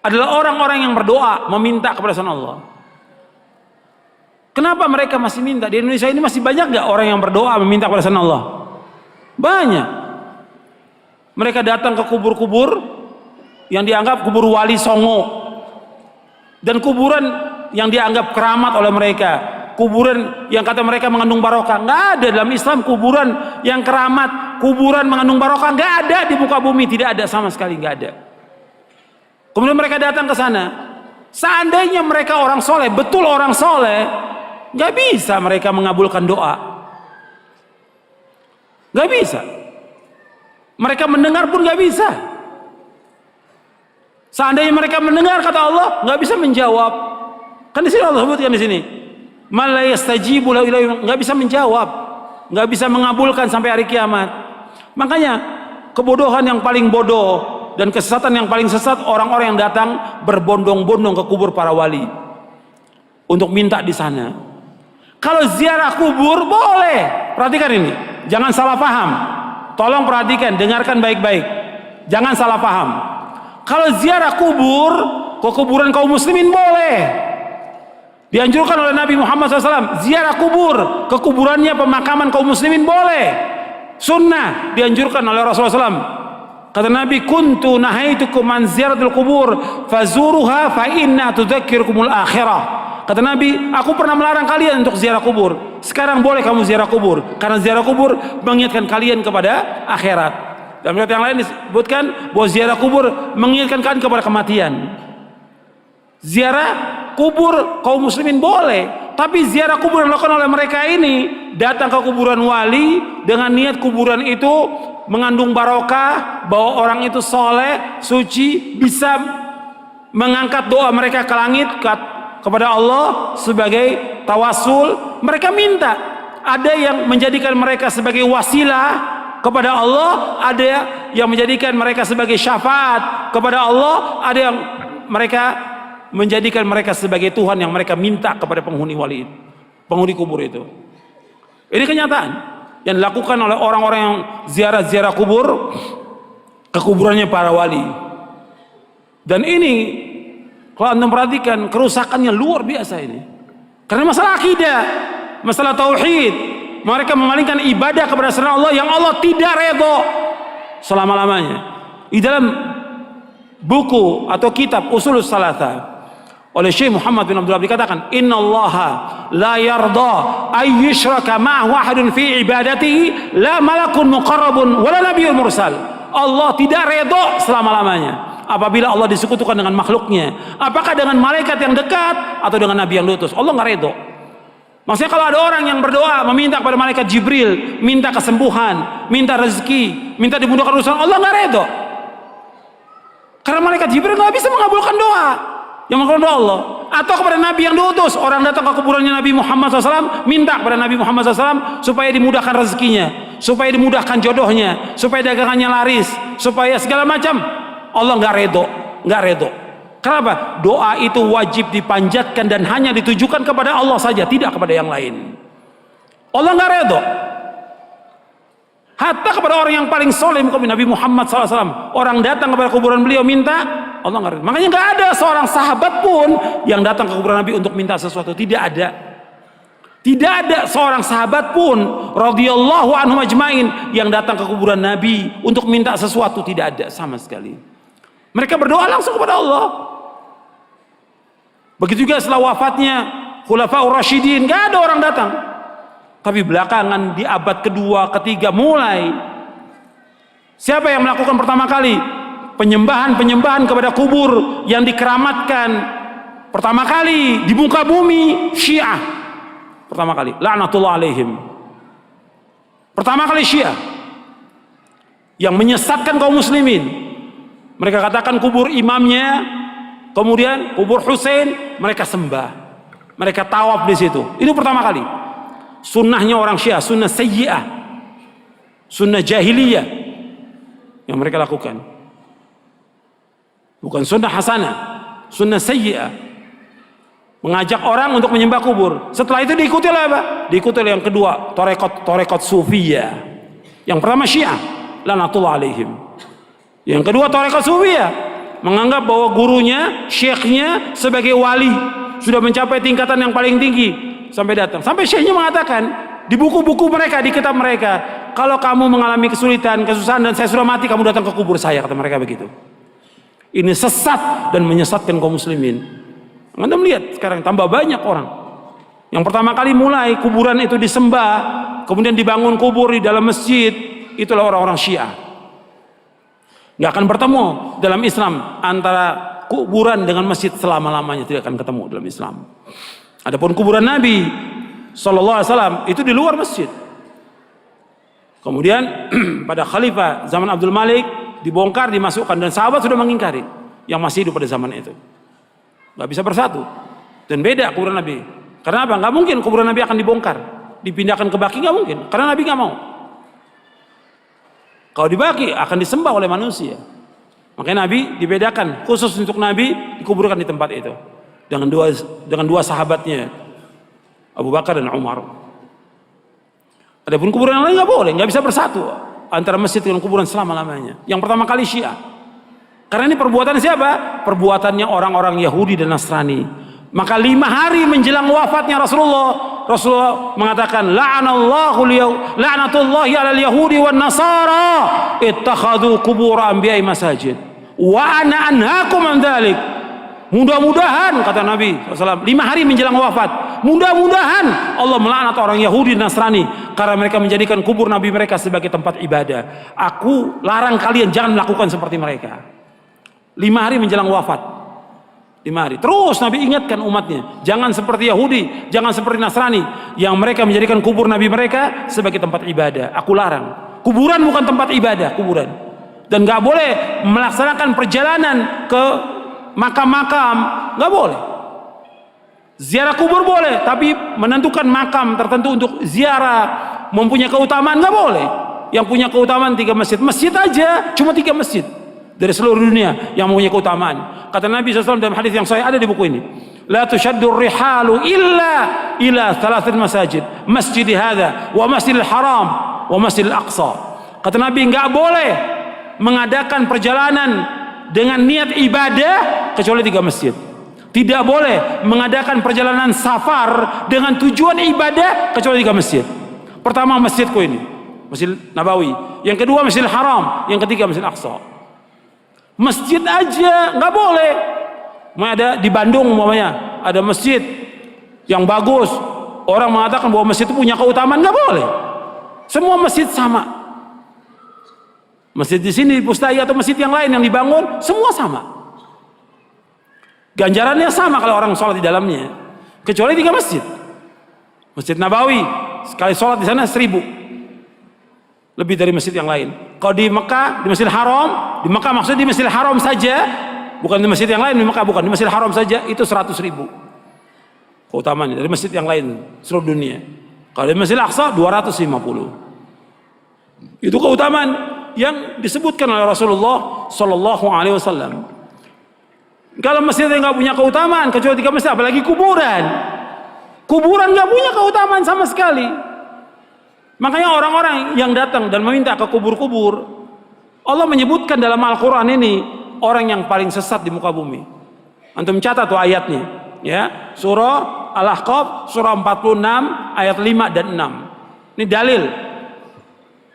adalah orang-orang yang berdoa meminta kepada selain Allah. Kenapa mereka masih minta? Di Indonesia ini masih banyak nggak orang yang berdoa meminta kepada selain Allah? Banyak. Mereka datang ke kubur-kubur yang dianggap kubur wali songo, dan kuburan yang dianggap keramat oleh mereka, kuburan yang kata mereka mengandung barokah. Nggak ada dalam Islam kuburan yang keramat, kuburan mengandung barokah, nggak ada di muka bumi, tidak ada sama sekali, nggak ada. Kemudian mereka datang ke sana. Seandainya mereka orang soleh, betul orang soleh, nggak bisa mereka mengabulkan doa, nggak bisa. Mereka mendengar pun nggak bisa. Seandainya mereka mendengar kata Allah, nggak bisa menjawab. Kan di sini Allah sebutkan di sini, "Man la yastajibu lahu ila," nggak bisa menjawab, nggak bisa mengabulkan sampai hari kiamat. Makanya kebodohan yang paling bodoh dan kesesatan yang paling sesat orang-orang yang datang berbondong-bondong ke kubur para wali untuk minta di sana. Kalau ziarah kubur boleh, perhatikan ini, jangan salah paham. Tolong perhatikan, dengarkan baik-baik, jangan salah paham. Kalau ziarah kubur ke kuburan kaum muslimin boleh, dianjurkan oleh Nabi Muhammad SAW. Ziarah kubur ke kuburannya pemakaman kaum muslimin boleh, sunnah, dianjurkan oleh Rasulullah SAW. Kata Nabi, kuntu nahaitukum an ziyaratul kubur fazuruha fa inna tudzakirukumul akhirah. Kata Nabi, aku pernah melarang kalian untuk ziarah kubur, sekarang boleh kamu ziarah kubur, karena ziarah kubur mengingatkan kalian kepada akhirat. Dalam riwayat yang lain disebutkan bahwa ziarah kubur mengingatkan kalian kepada kematian. Ziarah kubur kaum muslimin boleh, tapi ziarah kubur yang dilakukan oleh mereka ini, datang ke kuburan wali dengan niat kuburan itu mengandung barokah, bahwa orang itu soleh, suci, bisa mengangkat doa mereka ke langit kepada Allah sebagai tawasul. Mereka minta, ada yang menjadikan mereka sebagai wasilah kepada Allah, ada yang menjadikan mereka sebagai syafaat kepada Allah, ada yang mereka menjadikan mereka sebagai Tuhan yang mereka minta kepada penghuni wali, penghuni kubur itu. Ini kenyataan yang dilakukan oleh orang-orang yang ziarah-ziarah kubur ke kuburannya para wali. Dan ini kalau anda perhatikan kerusakannya luar biasa ini. Karena masalah akidah, masalah tauhid, mereka memalingkan ibadah kepada selain Allah yang Allah tidak redha selama-lamanya. Di dalam buku atau kitab Ushulus Tsalatsa oleh Syekh Muhammad bin Abdul Wahhab dikatakan, innallaha la yarda ay yushraka ma'ahu ahadun fi ibadatihi, la malakun muqarrabun wala nabiyyun mursal. Allah tidak redha selama-lamanya apabila Allah disekutukan dengan makhluknya, apakah dengan malaikat yang dekat atau dengan nabi yang diutus. Allah nggak redha. Maksudnya kalau ada orang yang berdoa meminta kepada malaikat Jibril, minta kesembuhan, minta rezeki, minta dimudahkan urusan, Allah nggak redha. Karena malaikat Jibril nggak bisa mengabulkan doa yang mengabulkan doa Allah. Atau kepada nabi yang diutus, orang datang ke kuburannya Nabi Muhammad SAW, minta kepada Nabi Muhammad SAW supaya dimudahkan rezekinya, supaya dimudahkan jodohnya, supaya dagangannya laris, supaya segala macam. Allah nggak redho, nggak redho. Kenapa? Doa itu wajib dipanjatkan dan hanya ditujukan kepada Allah saja, tidak kepada yang lain. Allah nggak redho. Hatta kepada orang yang paling soleh, Nabi Muhammad SAW, orang datang kepada kuburan beliau minta, Allah nggak redho. Makanya nggak ada seorang sahabat pun yang datang ke kuburan Nabi untuk minta sesuatu, tidak ada. Tidak ada seorang sahabat pun radhiyallahu anhum ajmain yang datang ke kuburan Nabi untuk minta sesuatu, tidak ada sama sekali. Mereka berdoa langsung kepada Allah. Begitu juga setelah wafatnya Khulafaur Rasyidin, nggak ada orang datang. Tapi belakangan di abad kedua, ketiga mulai, siapa yang melakukan pertama kali penyembahan kepada kubur yang dikeramatkan pertama kali di muka bumi? Syiah. Pertama kali, laknatullah alaihim. Pertama kali Syiah yang menyesatkan kaum muslimin. Mereka katakan kubur imamnya, kemudian kubur Husain mereka sembah, mereka tawaf di situ. Itu pertama kali. Sunnahnya orang Syiah, sunnah sayyi'ah, sunnah jahiliyah yang mereka lakukan. Bukan sunnah hasanah, sunnah sayyi'ah. Mengajak orang untuk menyembah kubur. Setelah itu diikuti oleh apa? Diikuti oleh yang kedua, torekot sufiyah. Yang pertama Syiah, laknatullah alaihim. Yang kedua tarekat Sufiyah, menganggap bahwa gurunya, syekhnya sebagai wali, sudah mencapai tingkatan yang paling tinggi, sampai datang. Sampai syekhnya mengatakan di buku-buku mereka, di kitab mereka, kalau kamu mengalami kesulitan, kesusahan dan saya sudah mati, kamu datang ke kubur saya, kata mereka begitu. Ini sesat dan menyesatkan kaum muslimin. Anda melihat sekarang tambah banyak orang yang pertama kali mulai kuburan itu disembah, kemudian dibangun kubur di dalam masjid, itulah orang-orang Syiah. Nggak akan bertemu dalam Islam antara kuburan dengan masjid, selama-lamanya tidak akan ketemu dalam Islam. Adapun kuburan Nabi Sallallahu Alaihi Wasallam itu di luar masjid. Kemudian pada khalifah zaman Abdul Malik dibongkar, dimasukkan, dan sahabat sudah mengingkari yang masih hidup pada zaman itu. Nggak bisa bersatu dan beda kuburan Nabi. Karena apa? Nggak mungkin kuburan Nabi akan dibongkar, dipindahkan ke Baqi, nggak mungkin. Karena Nabi nggak mau. Kalau di Baqi akan disembah oleh manusia. Makanya Nabi dibedakan, khusus untuk Nabi dikuburkan di tempat itu dengan dua sahabatnya, Abu Bakar dan Umar. Adapun kuburan yang lain nggak boleh, nggak bisa bersatu antara masjid dengan kuburan selama-lamanya. Yang pertama kali Syiah. Karena ini perbuatan siapa? Perbuatannya orang-orang Yahudi dan Nasrani. Maka 5 hari menjelang wafatnya Rasulullah mengatakan, la'natullahi 'alal yahudi wan nasara ittakhadhu qubur anbiya'i masajid wa ana anhaakum an dzalik. Mudah-mudahan, kata Nabi SAW, 5 hari menjelang wafat, mudah-mudahan Allah melaknat orang Yahudi dan Nasrani karena mereka menjadikan kubur Nabi mereka sebagai tempat ibadah. Aku larang kalian jangan melakukan seperti mereka. 5 hari menjelang wafat, 5 hari. Terus Nabi ingatkan umatnya, jangan seperti Yahudi, jangan seperti Nasrani yang mereka menjadikan kubur Nabi mereka sebagai tempat ibadah. Aku larang. Kuburan bukan tempat ibadah, kuburan. Dan gak boleh melaksanakan perjalanan ke makam-makam, gak boleh. Ziarah kubur boleh, tapi menentukan makam tertentu untuk ziarah mempunyai keutamaan gak boleh. Yang punya keutamaan 3 masjid, masjid aja cuma 3 masjid dari seluruh dunia yang mempunyai keutamaan. Kata Nabi SAW dalam hadis yang sahih, ada di buku ini, la tushaddur rihalu illa ila 3 masajid, masjid hadza wa masjidil haram wa masjidil aqsa. Kata Nabi, enggak boleh mengadakan perjalanan dengan niat ibadah kecuali 3 masjid. Tidak boleh mengadakan perjalanan safar dengan tujuan ibadah kecuali 3 masjid. Pertama masjidku ini, Masjid Nabawi. Yang kedua Masjidil Haram. Yang ketiga Masjid Aqsa. Masjid aja nggak boleh. Ada di Bandung umpamanya ada masjid yang bagus, orang mengatakan bahwa masjid itu punya keutamaan, nggak boleh. Semua masjid sama. Masjid di sini di Pustai atau masjid yang lain yang dibangun semua sama. Ganjarannya sama kalau orang sholat di dalamnya, kecuali 3 masjid. Masjid Nabawi sekali sholat di sana 1000 lebih dari masjid yang lain. Kalau di Mekah, di Masjidil Haram, di Mekah maksudnya di Masjidil Haram saja, bukan di masjid yang lain. Di Mekah bukan, di Masjidil Haram saja itu 100.000 keutamaannya dari masjid yang lain seluruh dunia. Kalau di Masjidil Aqsa 250. Itu keutamaan yang disebutkan oleh Rasulullah Sallallahu Alaihi Wasallam. Kalau masjid yang nggak punya keutamaan kecuali 3 masjid, apalagi kuburan. Kuburan nggak punya keutamaan sama sekali. Makanya orang-orang yang datang dan meminta ke kubur-kubur, Allah menyebutkan dalam Al-Quran ini orang yang paling sesat di muka bumi. Antum catat tuh ayatnya, ya, surah Al-Ahqaf surah 46 ayat 5 dan 6. Ini dalil